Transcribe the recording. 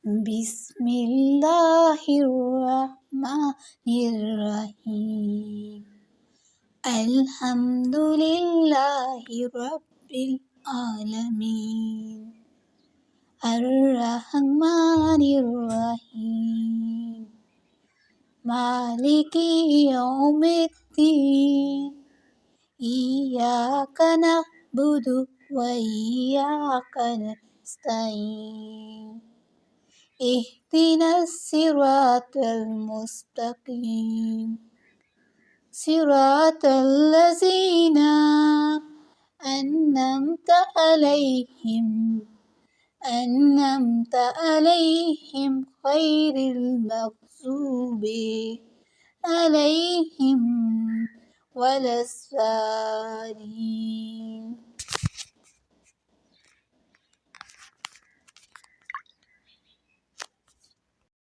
بسم الله الرحمن الرحيم الحمد لله رب العالمين الرحمن الرحيم مالك يوم الدين إياك نعبد وإياك نستعين اهدنا الصراط المستقيم صراط الذين أنعمت عليهم غير المغضوب عليهم ولا الضالين